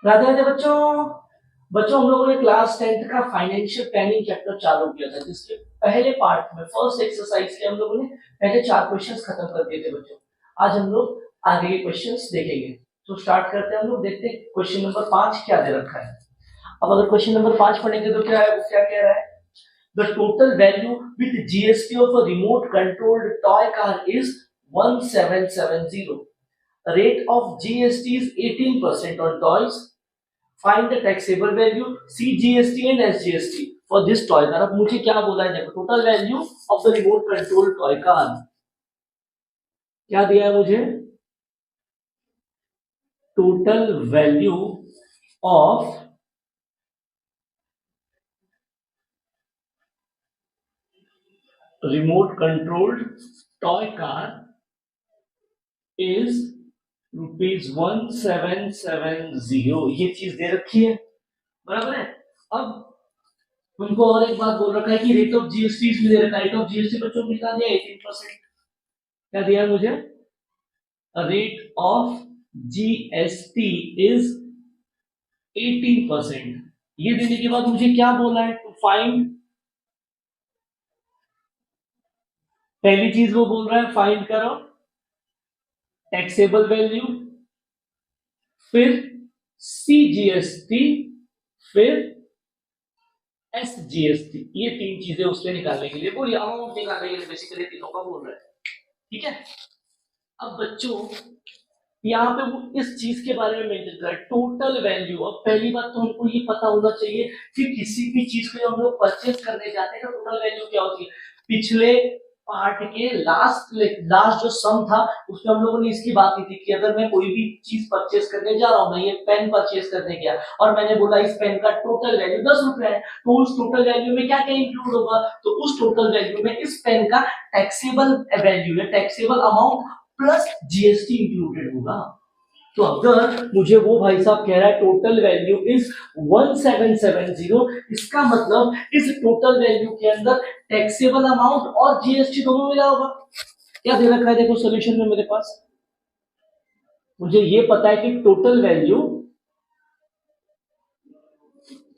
राधे राधे बच्चों। बच्चों हम लोगों ने क्लास 10th का फाइनेंशियल प्लानिंग चैप्टर चालू किया था, जिसके पहले पार्ट में फर्स्ट एक्सरसाइज के हम लोगों ने पहले 4 क्वेश्चंस खत्म कर दिए थे बच्चों। आज हम लोग आगे के क्वेश्चंस देखेंगे। तो स्टार्ट करते हैं। हम लोग देखते हैं क्वेश्चन नंबर 5 क्या दे रखा है। अब अगर क्वेश्चन नंबर 5 पढ़ेंगे तो क्या है, वो क्या कह रहा है? The total value with GST of a remote controlled toy car is 1770. The rate of GST is 18% on toys. Find the taxable value, CGST and SGST for this toy car. अब मुझे क्या बोला है, देखो total value of the remote control toy car क्या दिया है मुझे? Total value of remote controlled toy car is ₹1770। ये चीज दे रखी है, बराबर है। अब उनको और एक बात बोल रखा है कि रेट ऑफ जीएसटी इसमें दे रखा है। रेट ऑफ जीएसटी बच्चों कितना दिया? 18%। क्या दिया मुझे? Rate of GST is 18%। ये देने के बाद मुझे क्या बोला है? टू फाइंड, पहली चीज वो बोल रहा है फाइंड करो टैक्सेबल वैल्यू, फिर सीजीएसटी, फिर एसजीएसटी। ये तीन चीजें उससे निकालने के लिए बोलिए, अमाउंट निकालने के लिए बेसिकली तीनों का बोल रहा है। ठीक है। अब बच्चों यहाँ पे वो इस चीज के बारे में मेंशन कर रहा है, टोटल वैल्यू। अब पहली बात तो हमको ये पता होना चाहिए कि किसी भी चीज को हम लोग परचेज करने जाते हैं तो टोटल वैल्यू क्या होती है। पिछले पार्ट के लास्ट जो सम था उसमें हम लोगों ने इसकी बात की थी कि अगर मैं कोई भी चीज परचेज करने जा रहा हूँ, मैं ये पेन परचेज करने गया और मैंने बोला इस पेन का टोटल वैल्यू 10 रुपए है, तो उस टोटल वैल्यू में क्या क्या इंक्लूड होगा? तो उस टोटल वैल्यू में इस पेन का टैक्सेबल वैल्यू है, taxable amount plus GST included होगा। तो अगर मुझे वो भाई साहब कह रहा है टोटल वैल्यू इज 1770, इसका मतलब इस टोटल वैल्यू के अंदर टैक्सेबल अमाउंट और जीएसटी दोनों मिला होगा। क्या दे रखा है देखो सॉल्यूशन में मेरे पास। मुझे ये पता है कि टोटल वैल्यू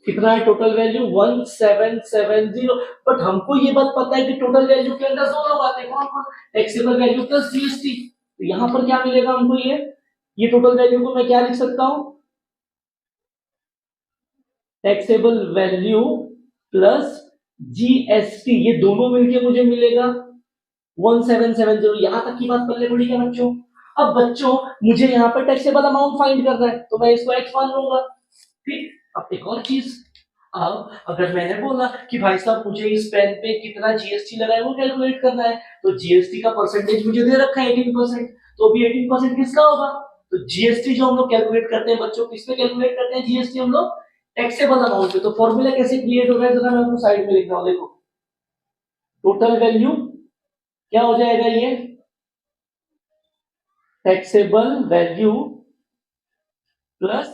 कितना है? Total value 1770। बट हमको ये बात पता है कि टोटल वैल्यू के अंदर दोनों बातें कौन कौन? Taxable value plus GST. तो यहां पर क्या मिलेगा हमको? ये टोटल वैल्यू को मैं क्या लिख सकता हूं? टैक्सेबल वैल्यू प्लस जीएसटी, ये दोनों मिलके मुझे मिलेगा 1770। यहां तक की बात पल्ले पड़ी क्या बच्चों? अब बच्चों मुझे यहाँ पर टैक्सेबल अमाउंट फाइंड करना है तो मैं इसको एक्स मान लूंगा। ठीक। अब एक और चीज, अब अगर मैंने बोला कि भाई साहब मुझे इस पेन पे कितना जीएसटी लगा है वो कैलकुलेट करना है, तो जीएसटी का परसेंटेज मुझे दे रखा है 18%। तो अभी 18% किसका होगा? तो जीएसटी जो हम लोग कैलकुलेट करते हैं बच्चों, किस पे कैलकुलेट करते हैं जीएसटी हम लोग? टैक्सेबल अमाउंट पे। तो फॉर्मूला कैसे क्रिएट हो रहा है जरा मैं आपको साइड में लिख रहा हूं, देखो। टोटल वैल्यू क्या हो जाएगा? ये टैक्सेबल वैल्यू प्लस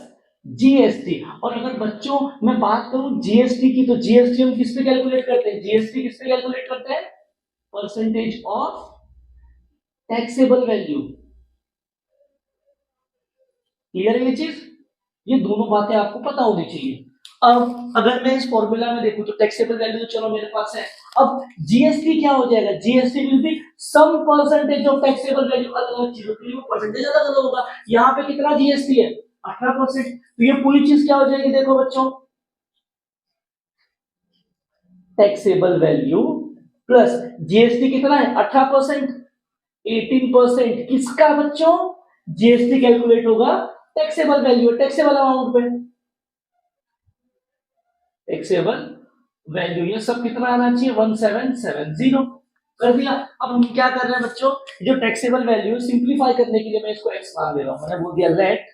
जीएसटी। और अगर बच्चों मैं बात करूं जीएसटी की, तो जीएसटी हम किस पे कैलकुलेट करते हैं? जीएसटी किस पे कैलकुलेट करते हैं? Percentage of taxable value. Clear है ये चीज? ये दोनों बातें आपको पता होनी चाहिए। अब अगर मैं इस फॉर्मूला में देखूं तो टैक्सेबल वैल्यू तो चलो मेरे पास है। अब जीएसटी क्या हो जाएगा? GST will be some percentage of taxable value. अलग अलग चीजों के लिए वो परसेंटेज अलग अलग होगा। यहाँ पे कितना जीएसटी है? 18%। तो ये पूरी चीज क्या हो जाएगी देखो बच्चों, टैक्सेबल वैल्यू प्लस जीएसटी कितना है? 18%। 18% किसका बच्चों? जीएसटी कैलकुलेट होगा टैक्सेबल वैल्यू, टैक्सेबल अमाउंट पे। टैक्सेबल वैल्यू ये सब कितना आना चाहिए? 1770 कर दिया। अब हम क्या कर रहे हैं बच्चों, जो टैक्सेबल वैल्यू सिंप्लीफाई करने के लिए मैं इसको एक्स मान ले रहा हूं। मैंने बोल दिया let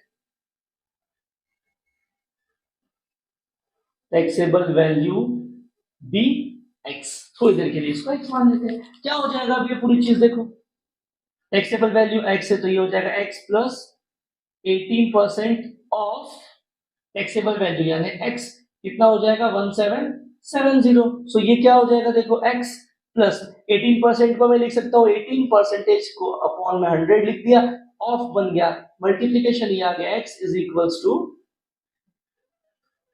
taxable value be X. थोड़ी देर के लिए इसको एक्स मान लेते हैं। क्या हो जाएगा अब ये पूरी चीज देखो, टैक्सेबल वैल्यू एक्स है तो ये हो जाएगा x plus 18% of taxable value, यानी एक्स कितना हो जाएगा? 1770। सो ये क्या हो जाएगा देखो, एक्स प्लस 18% को मैं लिख सकता हूँ 18% को अपॉन में 100 लिख दिया, ऑफ बन गया मल्टीप्लीकेशन, ये आ गया X is equals to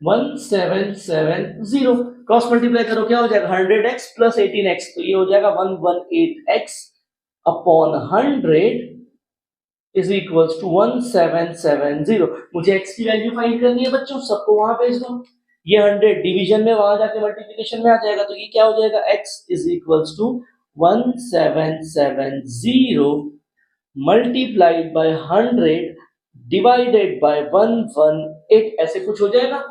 1770 cross multiply करो क्या हो जाएगा 100x प्लस 18x तो ये हो जाएगा 118x upon 100 is equals to 1770। मुझे x की वैल्यू फाइंड करनी है बच्चों, सबको वहां भेज दो। ये 100 डिवीजन में वहां जाके मल्टीप्लिकेशन में आ जाएगा तो ये क्या हो जाएगा x is equals to 1770 multiplied by 100 divided by 118 ऐसे कुछ हो जाएगा।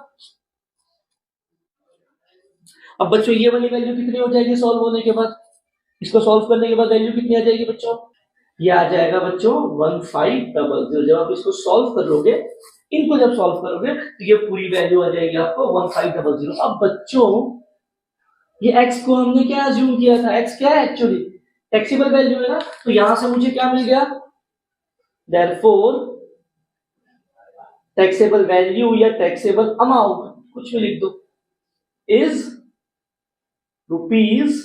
अब बच्चों ये वाली वैल्यू कितनी हो जाएगी सॉल्व होने के बाद, इसको सॉल्व करने के बाद वैल्यू कितनी आ जाएगी बच्चों, ये आ जाएगा बच्चों 1500। जब आप इसको सॉल्व करोगे, इनको जब सॉल्व करोगे तो ये पूरी वैल्यू आ जाएगी आपको 1500। अब बच्चों ये x को हमने क्या अज्यूम किया था, x क्या है एक्चुअली टैक्सेबल वैल्यू है ना, तो यहां से मुझे क्या मिल गया, देयरफॉर टैक्सेबल वैल्यू या टैक्सेबल अमाउंट कुछ भी लिख दो इज रुपीज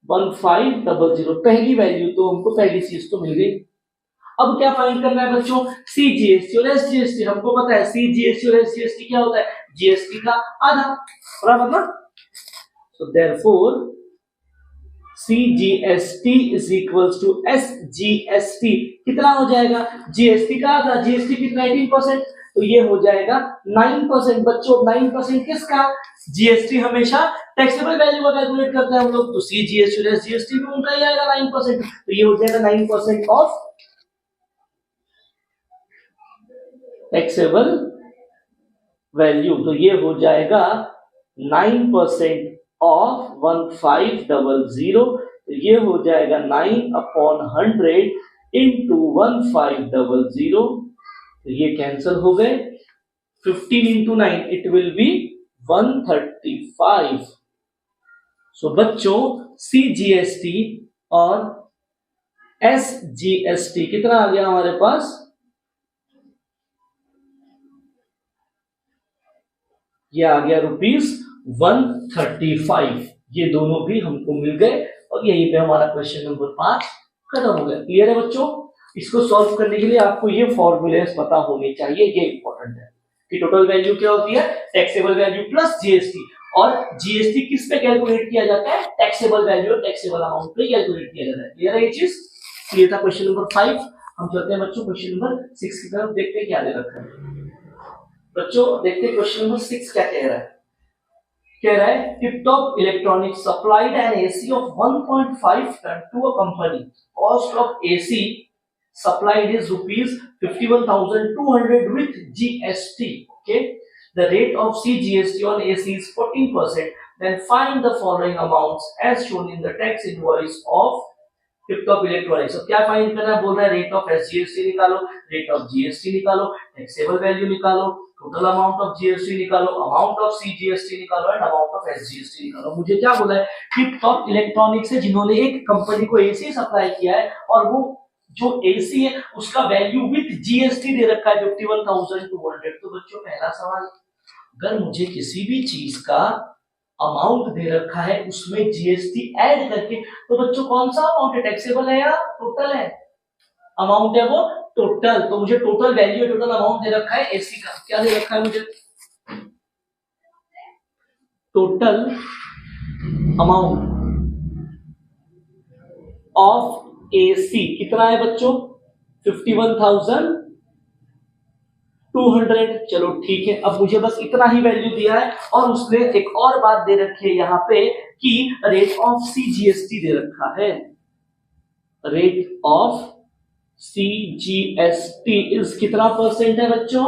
1500। पहली वैल्यू तो हमको पहली चीज तो मिल गई। अब क्या फाइंड करना है बच्चों, सीजीएसटी और एसजीएसटी। हमको पता है सीजीएसटी और एसजीएसटी क्या होता है, जीएसटी का आधा, बराबर ना। So therefore CGST is equals to SGST कितना हो जाएगा, जीएसटी का आधा, जीएसटी कितना 18%, तो ये हो जाएगा 9%। बच्चों 9% किसका, जीएसटी हमेशा टैक्सेबल वैल्यू का कैलकुलेट करते हैं हम लोग, तो सीजीएसटी और एसजीएसटी में उनका ही आएगा 9%, तो ये हो जाएगा 9% ऑफ टैक्सेबल वैल्यू, तो ये हो जाएगा 9% ऑफ 1500, तो ये हो जाएगा 9/100 इंटू 1500, तो ये कैंसिल हो गए। 15 इंटू 9 इट विल बी 135। सो बच्चों सीजीएसटी और एसजीएसटी कितना आ गया हमारे पास, ये आ गया ₹135। ये दोनों भी हमको मिल गए और यहीं पे हमारा क्वेश्चन नंबर 5 खत्म हो गया। क्लियर है बच्चों, इसको सॉल्व करने के लिए आपको ये फॉर्मूलेस पता होने चाहिए, ये इंपॉर्टेंट है कि टोटल वैल्यू क्या होती है, टैक्सेबल वैल्यू प्लस जीएसटी, और जीएसटी किस पे कैलकुलेट किया जाता है, टैक्सेबल वैल्यू और टैक्सेबल अमाउंट पे कैलकुलेट किया जाता है। क्लियर है ये चीज, ये था क्वेश्चन नंबर 5। हम चलते हैं बच्चों क्वेश्चन नंबर 6 की तरफ, देखते हैं क्या दे रखा है। बच्चों देखते हैं क्वेश्चन नंबर 6 क्या कह रहा है। कह रहा है Tiptop Electronics supplied an AC of 1.5 ton to a company, cost of AC supplied is rupees 51,200 with GST. Okay, the rate of CGST on AC is 14%. Then find the following amounts as shown in the tax invoice of tiptop electronics. अब क्या find करना है, बोल रहा है rate of SGST निकालो, rate of GST निकालो, taxable value निकालो, टोटल अमाउंट ऑफ जीएसटी निकालो, अमाउंट ऑफ सीजीएसटी निकालो एंड अमाउंट ऑफ एसजीएसटी निकालो। मुझे क्या बोला है, टिपटॉप इलेक्ट्रॉनिक्स है जिन्होंने एक कंपनी को एसी सप्लाई किया है और वो जो एसी है उसका वैल्यू विद जीएसटी दे रखा है 51,200। तो बच्चों पहला सवाल, अगर मुझे किसी भी चीज का अमाउंट दे रखा है उसमें जीएसटी ऐड करके, तो बच्चों कौन सा अमाउंट है, टैक्सेबल है या टोटल है, अमाउंट है वो टोटल। तो मुझे टोटल वैल्यू टोटल अमाउंट दे रखा है एसी का, क्या दे रखा है मुझे, टोटल अमाउंट ऑफ एसी कितना है बच्चों 51,200। चलो ठीक है, अब मुझे बस इतना ही वैल्यू दिया है और उसने एक और बात दे रखी है यहाँ पे कि रेट ऑफ सीजीएसटी दे रखा है, रेट ऑफ सीजीएसटी इज कितना परसेंट है बच्चों,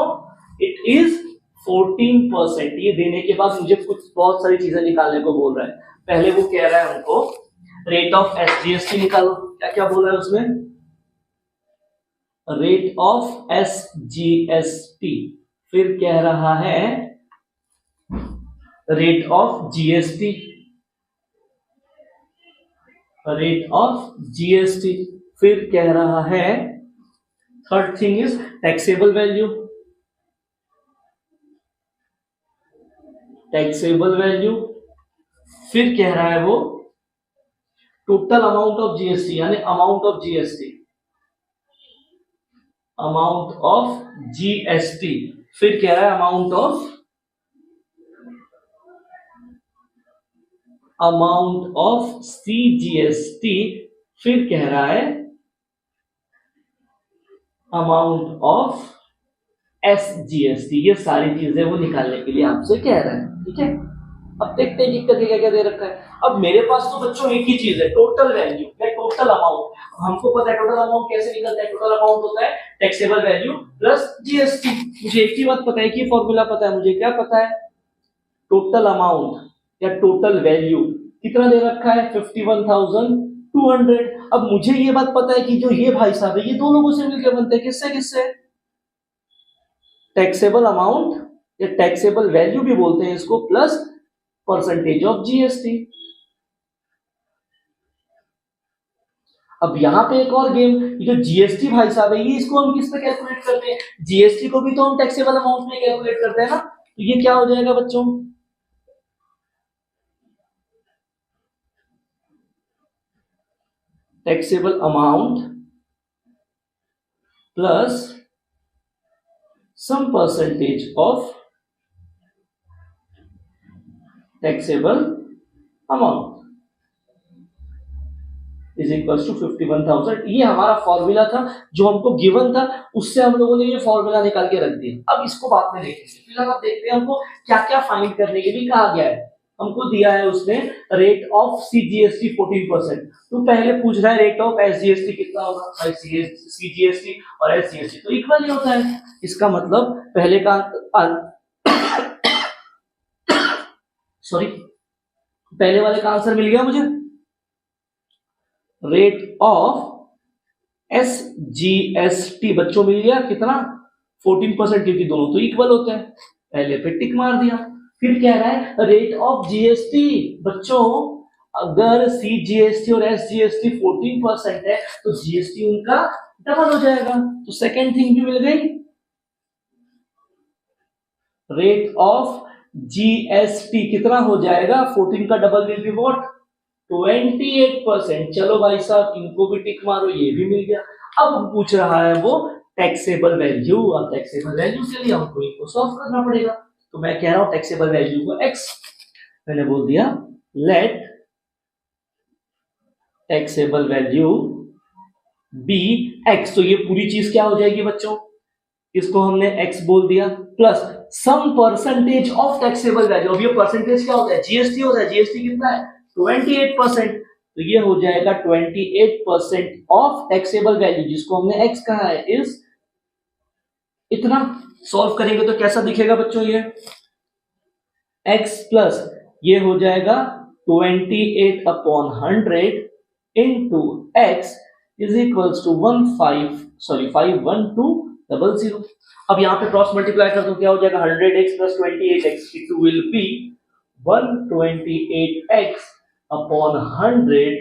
इट इज 14%। ये देने के बाद मुझे कुछ बहुत सारी चीजें निकालने को बोल रहा है। पहले वो कह रहा है हमको रेट ऑफ एसजीएसटी निकालो, क्या क्या बोल रहा है उसमें, रेट ऑफ एसजीएसटी, फिर कह रहा है rate of GST, rate of GST, फिर कह रहा है third thing is taxable value, taxable value, फिर कह रहा है वो टोटल अमाउंट ऑफ जीएसटी यानी amount of GST, amount of GST, फिर कह रहा है amount of amount of CGST, फिर कह रहा है अमाउंट ऑफ SGST, ये सारी चीजें वो निकालने के लिए आपसे कह रहा है। ठीक है, अब देखते हैं कि करके क्या क्या दे रखा है। अब मेरे पास तो बच्चों एक ही चीज है, टोटल वैल्यू या टोटल अमाउंट। हमको पता है टोटल अमाउंट कैसे निकलता है, टोटल अमाउंट होता है टैक्सेबल वैल्यू प्लस GST। मुझे एक ही बात पता है कि फॉर्मूला पता है, मुझे क्या पता है, टोटल अमाउंट या टोटल वैल्यू कितना दे रखा है 51,200। अब मुझे ये बात पता है कि जो ये भाई साहब है ये दो लोगों से मिलकर बनते हैं, किससे किससे, टैक्सेबल अमाउंट या टैक्सेबल वैल्यू भी बोलते हैं इसको, प्लस परसेंटेज ऑफ GST। अब यहां पे एक और गेम, ये जो GST भाई साहब है ये इसको हम किस पे कैलकुलेट करते हैं, GST को भी तो हम टैक्सेबल अमाउंट में कैलकुलेट करते हैं ना। तो ये क्या हो जाएगा बच्चों, taxable amount plus some percentage of taxable amount is equal to 51,000। ये हमारा फॉर्मूला था जो हमको गिवन था, उससे हम लोगों ने ये फॉर्मूला निकाल के रख दिया। अब इसको बाद में देखेंगे, फिलहाल आप देखते हैं हमको क्या क्या फाइंड करने के लिए कहा गया है। हमको दिया है उसने रेट ऑफ CGST 14%, तो पहले पूछ रहा है रेट ऑफ SGST कितना होगा, CGST और SGST तो इक्वल ही होता है। इसका मतलब पहले का सॉरी पहले वाले का आंसर मिल गया मुझे, रेट ऑफ SGST बच्चों मिल गया कितना 14%, क्योंकि दोनों तो इक्वल होते हैं, पहले पे टिक मार दिया। फिर कह रहा है रेट ऑफ GST, बच्चों अगर CGST और SGST 14% है तो GST उनका डबल हो जाएगा, तो सेकेंड थिंग भी मिल गई। रेट ऑफ GST कितना हो जाएगा, 14 का डबल विल बी व्हाट 28%। चलो भाई साहब इनको भी टिक मारो, ये भी मिल गया। अब पूछ रहा है वो टैक्सेबल वैल्यू, और टैक्सेबल वैल्यू के लिए हमको इनको सॉल्व करना पड़ेगा। तो मैं कह रहा हूं टैक्सेबल वैल्यू को x, मैंने बोल दिया let taxable value be x। तो ये पूरी चीज क्या हो जाएगी बच्चों, इसको हमने x बोल दिया plus some percentage of taxable value. अब ये परसेंटेज क्या होता है, GST होता है, GST कितना है 28%, तो ये हो जाएगा 28% ऑफ टैक्सेबल वैल्यू जिसको हमने x कहा है इज इतना। सॉल्व करेंगे तो कैसा दिखेगा बच्चों, ये x प्लस ये हो जाएगा 28/100 into x is equals to 51200। अब यहाँ पे क्रॉस मल्टीप्लाई कर दो क्या हो जाएगा 100x plus 28x, it will be 128x upon 100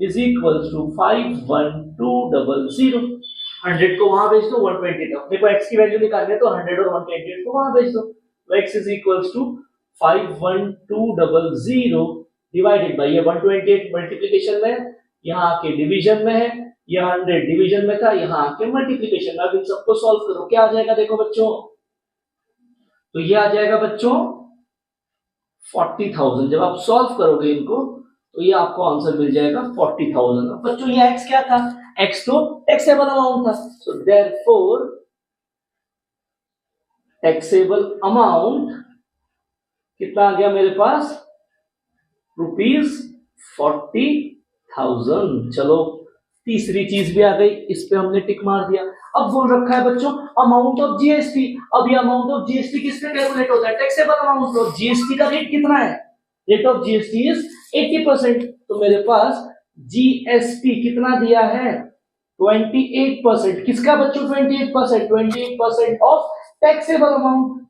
is equals to 51200। 100 को वहां भेज दो, 128 अपने को x की वैल्यू निकालनी है तो 100 और 128 को वहां भेज दो, तो x is equals to 51200 divided by ये 128 मल्टीप्लिकेशन में, यहाँ के डिवीजन में है, ये 100 डिवीजन में था, यहाँ के मल्टीप्लिकेशन में। अब इन सबको सॉल्व करो, क्या आ जाएगा देखो बच्चों, तो ये आ जाएगा बच्चों 40,000। जब आप सॉल्व करोगे इनको तो ये आपको आंसर मिल जाएगा 40,000। अब बच्चों ये x क्या था, x तो टैक्सेबल अमाउंट था, सो देयरफॉर टैक्सेबल अमाउंट कितना आ गया मेरे पास ₹40,000। चलो तीसरी चीज भी आ गई, इस पे हमने टिक मार दिया। अब बोल रखा है बच्चों अमाउंट ऑफ GST। अब ये अमाउंट ऑफ GST किस पे कैलकुलेट होता है, टैक्सेबल अमाउंट ऑफ GST का रेट कितना है, रेट ऑफ GST इज 80%, तो मेरे पास GST कितना दिया है 28%। किसका बच्चों 28%, 28% ऑफ टैक्सेबल अमाउंट।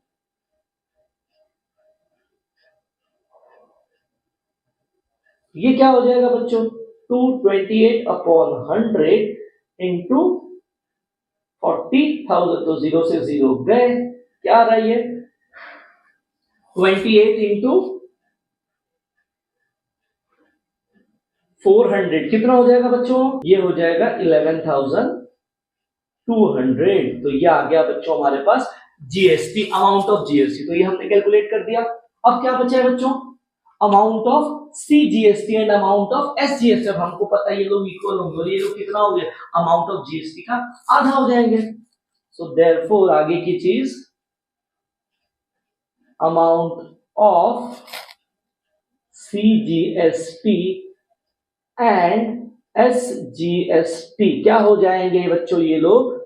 ये क्या हो जाएगा बच्चों 228/100 इंटू 40,000, तो 0 से 0 गए, क्या आ रहा है 28 इंटू 400 कितना हो जाएगा बच्चों, ये हो जाएगा 11,200। तो ये आ गया बच्चों हमारे पास GST, अमाउंट ऑफ GST। तो ये हमने कैलकुलेट कर दिया। अब क्या बचा है बच्चों, amount of CGST and amount of SGST। अब हमको पता है ये लोग इक्वल होंगे और ये लोग कितना हो गया, अमाउंट ऑफ GST का आधा हो जाएंगे। सो देयरफॉर आगे की चीज, amount of CGST and SGST क्या हो जाएंगे बच्चों, ये लोग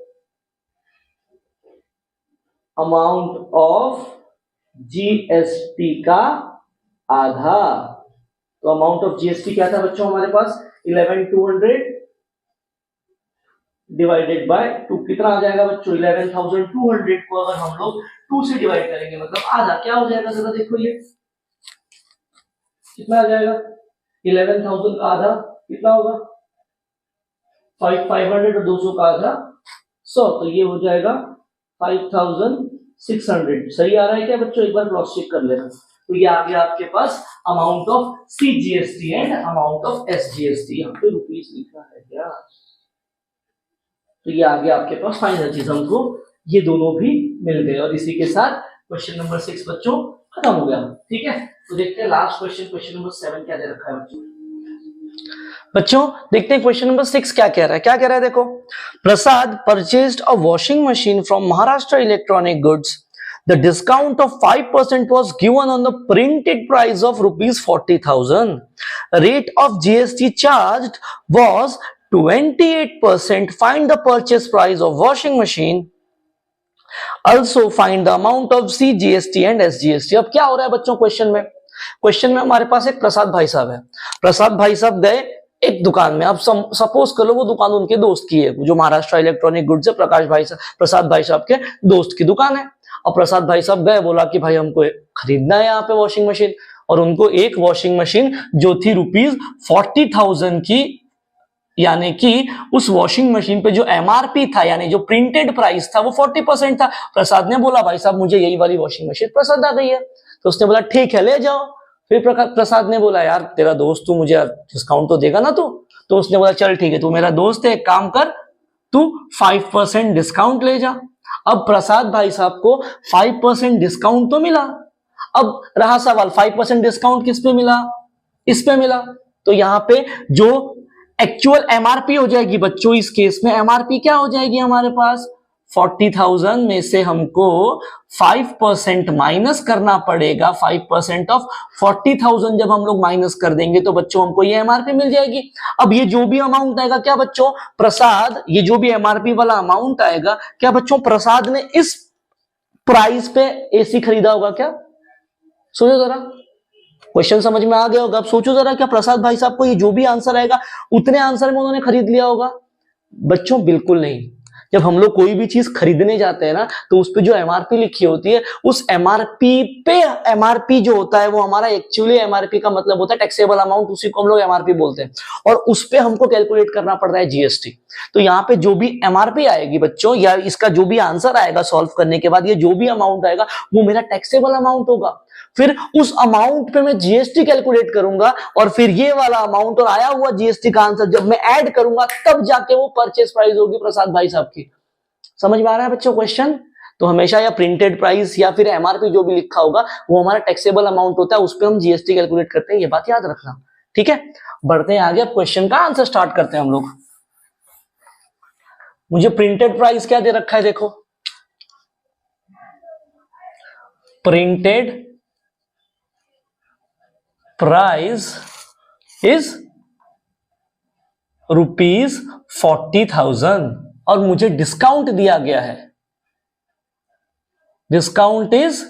अमाउंट ऑफ GST का आधा। तो अमाउंट ऑफ GST क्या था बच्चों हमारे पास, 11,200 डिवाइडेड बाय 2 कितना आ जाएगा बच्चों, 11,200 को अगर हम लोग 2 से डिवाइड करेंगे मतलब आधा, क्या हो जाएगा जरा देखो, ये कितना आ जाएगा, 11,000 का आधा कितना होगा, 500 और 200 का आधा 100, तो ये हो जाएगा 5,600। सही आ रहा है क्या बच्चों, एक बार क्रॉस चेक कर लेना। तो ये आ गया आपके पास amount of CGST and amount of SGST। यहाँ पे रुपीस लिखा है क्या, तो ये आ गया आपके पास फाइनल चीज, हमको ये दोनों भी मिल गए। और इसी के साथ क्वेश्चन नंबर 6 बच्चों खत्म हो गया। ठीक है, तो देखते हैं लास्ट क्वेश्चन, क्वेश्चन नंबर 7 क्या दे रखा है बच्चों। बच्चों देखते हैं क्वेश्चन नंबर 6 क्या कह रहा है। क्या कह रहा है देखो, Prasad purchased a washing machine from Maharashtra electronic goods. The discount of 5% was given on the printed price of rupees 40,000. Rate of GST charged was 28%. Find the purchase price of washing machine. Also find the amount of CGST and SGST. अब क्या हो रहा है बच्चों question में, question में हमारे पास एक प्रसाद भाई साहब है। प्रसाद भाई साहब गए एक दुकान में, अब सपोज कर लो वो दुकान उनके दोस्त की है, जो महाराष्ट्र इलेक्ट्रॉनिक गुड्स है, प्रसाद भाई साहब के दोस्त की दुकान है। और प्रसाद भाई साहब गए, बोला कि भाई हमको खरीदना है यहाँ पे वॉशिंग मशीन, और उनको एक वॉशिंग मशीन जो थी रुपीज 40,000 की, यानी कि उस वॉशिंग मशीन पे जो MRP था, यानी जो प्रिंटेड प्राइस था वो 40% था। प्रसाद ने बोला भाई साहब मुझे यही वाली वॉशिंग मशीन पसंद आ गई है, तो उसने बोला ठीक है ले जाओ। फिर प्रसाद ने बोला यार तेरा दोस्त, तू मुझे डिस्काउंट तो देगा ना तू, तो उसने बोला चल ठीक है तू मेरा दोस्त है, एक काम कर तू 5% डिस्काउंट ले जा। अब प्रसाद भाई साहब को 5% डिस्काउंट तो मिला, अब रहा सवाल 5% डिस्काउंट किस पे मिला, इस पे मिला। तो यहां पे जो एक्चुअल MRP हो जाएगी बच्चों, इस केस में MRP क्या हो जाएगी हमारे पास, 40,000 में से हमको 5% माइनस करना पड़ेगा। 5% ऑफ 40,000 जब हम लोग माइनस कर देंगे तो बच्चों हमको ये MRP मिल जाएगी। अब ये जो भी अमाउंट आएगा क्या बच्चों, प्रसाद ये जो भी MRP वाला अमाउंट आएगा, क्या बच्चों प्रसाद ने इस प्राइस पे AC खरीदा होगा क्या, सोचो जरा, क्वेश्चन समझ में आ गया होगा। अब सोचो जरा, क्या प्रसाद भाई साहब को ये जो भी आंसर आएगा उतने आंसर में उन्होंने खरीद लिया होगा, बच्चों बिल्कुल नहीं। जब हम लोग कोई भी चीज खरीदने जाते हैं ना, तो उस पे जो MRP लिखी होती है, उस MRP पे, MRP जो होता है वो हमारा एक्चुअली MRP का मतलब होता है टैक्सेबल अमाउंट, उसी को हम लोग MRP बोलते हैं, और उस पे हमको कैलकुलेट करना पड़ता है GST। तो यहाँ पे जो भी MRP आएगी बच्चों, या इसका जो भी आंसर आएगा सॉल्व करने के बाद, ये जो भी अमाउंट आएगा वो मेरा टैक्सेबल अमाउंट होगा। फिर उस अमाउंट पे मैं GST कैलकुलेट करूंगा, और फिर ये वाला अमाउंट और आया हुआ GST का आंसर जब मैं ऐड करूंगा तब जाके वो परचेस प्राइस होगी प्रसाद भाई साहब की। समझ में आ रहा है बच्चों क्वेश्चन। तो हमेशा या प्रिंटेड प्राइस या फिर MRP जो भी लिखा होगा वो हमारा टैक्सेबल अमाउंट होता है, उस पर हम GST कैलकुलेट करते हैं, ये बात याद रखना। ठीक है, बढ़ते हैं आगे, अब क्वेश्चन का आंसर स्टार्ट करते हैं हम लोग। मुझे प्रिंटेड प्राइस क्या दे रखा है देखो, प्रिंटेड प्राइस इज रुपीज 40,000 और मुझे डिस्काउंट दिया गया है, डिस्काउंट इज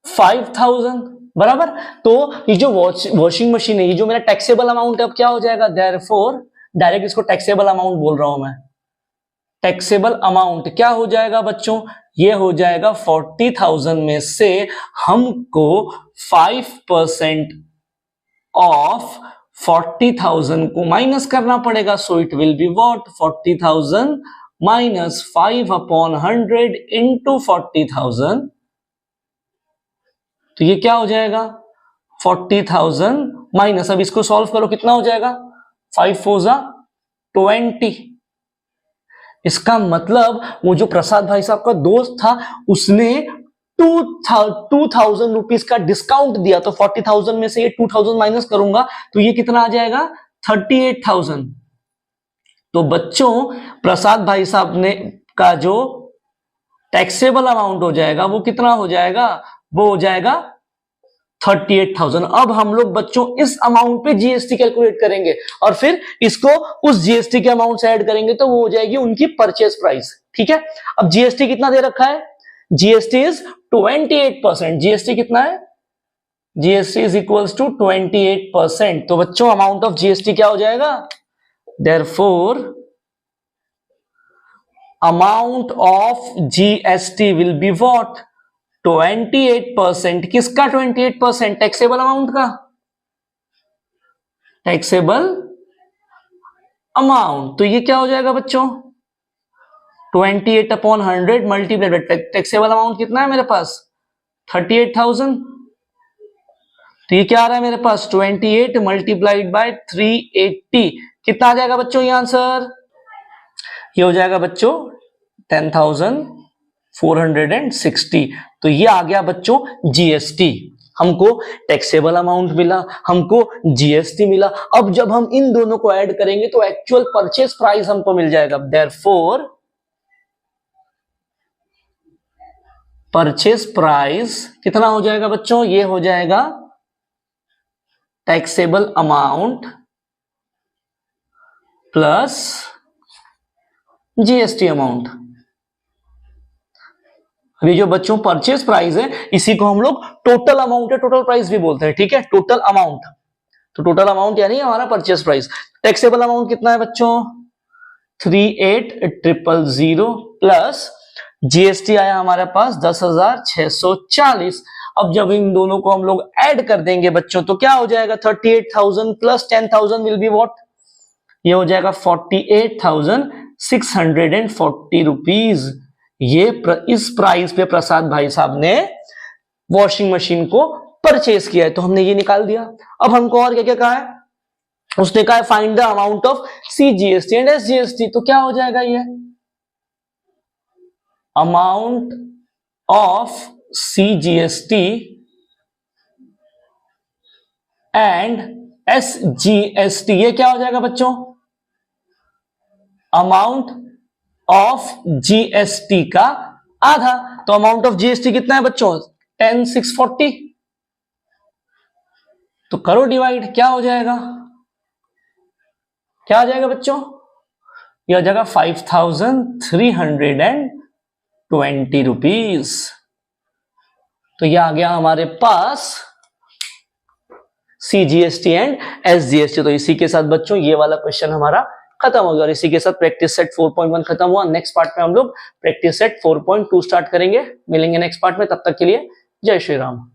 5,000 बराबर। तो ये जो वॉशिंग मशीन है, ये जो मेरा टैक्सेबल अमाउंट है, अब क्या हो जाएगा, देयरफॉर डायरेक्ट इसको टैक्सेबल अमाउंट बोल रहा हूं मैं। टैक्सेबल अमाउंट क्या हो जाएगा बच्चों, ये हो जाएगा 40,000 में से हमको 5% ऑफ 40,000 को माइनस करना पड़ेगा। So it will be what, 40,000 minus 5/100 into 40,000। तो ये क्या हो जाएगा, 40,000 माइनस, अब इसको सॉल्व करो कितना हो जाएगा, 5 4 जा 20। इसका मतलब वो जो प्रसाद भाई साहब का दोस्त था उसने 2000 रुपीज का डिस्काउंट दिया, तो 40,000 में से ये 2000 माइनस करूंगा तो ये कितना आ जाएगा 38,000। तो बच्चों प्रसाद भाई साहब ने का जो टैक्सेबल अमाउंट हो जाएगा वो कितना हो जाएगा, वो हो जाएगा 38,000। अब हम लोग बच्चों इस अमाउंट पे जीएसटी कैलकुलेट करेंगे और फिर इसको उस जीएसटी के अमाउंट से ऐड करेंगे तो वो हो जाएगी उनकी परचेस प्राइस। ठीक है, अब जीएसटी कितना दे रखा है, जीएसटी इज 28%। जीएसटी कितना है, जीएसटी इज इक्वल्स टू 28%। तो बच्चों अमाउंट ऑफ जीएसटी क्या हो जाएगा, therefore amount of GST will be what, 28%। किसका 28%, टैक्सेबल अमाउंट का, टैक्सेबल अमाउंट। तो ये क्या हो जाएगा बच्चों 28/100 मल्टीप्लाइड बाय टैक्सेबल अमाउंट कितना है मेरे पास 38,000। तो ये क्या आ रहा है मेरे पास 28 मल्टीप्लाइड बाय 380, कितना आ जाएगा बच्चों ये आंसर, ये हो जाएगा बच्चों 10,460। तो ये आ गया बच्चों जीएसटी। हमको टैक्सेबल अमाउंट मिला, हमको जीएसटी मिला। अब जब हम इन दोनों को ऐड करेंगे तो एक्चुअल परचेस प्राइस हमको मिल जाएगा। देयरफॉर परचेस प्राइस कितना हो जाएगा बच्चों, ये हो जाएगा taxable amount plus GST amount. अभी जो बच्चों परचेस प्राइस है इसी को हम लोग टोटल अमाउंट है, टोटल प्राइस भी बोलते हैं। ठीक है, टोटल अमाउंट, तो टोटल अमाउंट यानी हमारा परचेस प्राइस। टैक्सेबल अमाउंट कितना है बच्चों 38,000 प्लस जीएसटी आया हमारे पास 10,640। अब जब इन दोनों को हम लोग ऐड कर देंगे बच्चों तो क्या हो जाएगा 38,000 प्लस 10,000 विल बी व्हाट, ये हो जाएगा 48,640 रुपीज। ये इस प्राइस पे प्रसाद भाई साहब ने वॉशिंग मशीन को परचेस किया है, तो हमने ये निकाल दिया। अब हमको और क्या क्या कहा है, उसने कहा है find the amount of CGST and SGST. तो क्या हो जाएगा ये amount of CGST and SGST, ये क्या हो जाएगा बच्चों अमाउंट ऑफ जीएसटी का आधा। तो अमाउंट ऑफ जीएसटी कितना है बच्चों 10,640। तो करो डिवाइड, क्या हो जाएगा, क्या आ जाएगा बच्चों, यह हो जाएगा 5,320 रुपीज। तो यह आ गया हमारे पास सीजीएसटी एंड एसजीएसटी। तो इसी के साथ बच्चों ये वाला क्वेश्चन हमारा खत्म हो गया और इसी के साथ प्रैक्टिस सेट 4.1 खत्म हुआ। नेक्स्ट पार्ट में हम लोग प्रैक्टिस सेट 4.2 स्टार्ट करेंगे। मिलेंगे नेक्स्ट पार्ट में, तब तक के लिए जय श्री राम।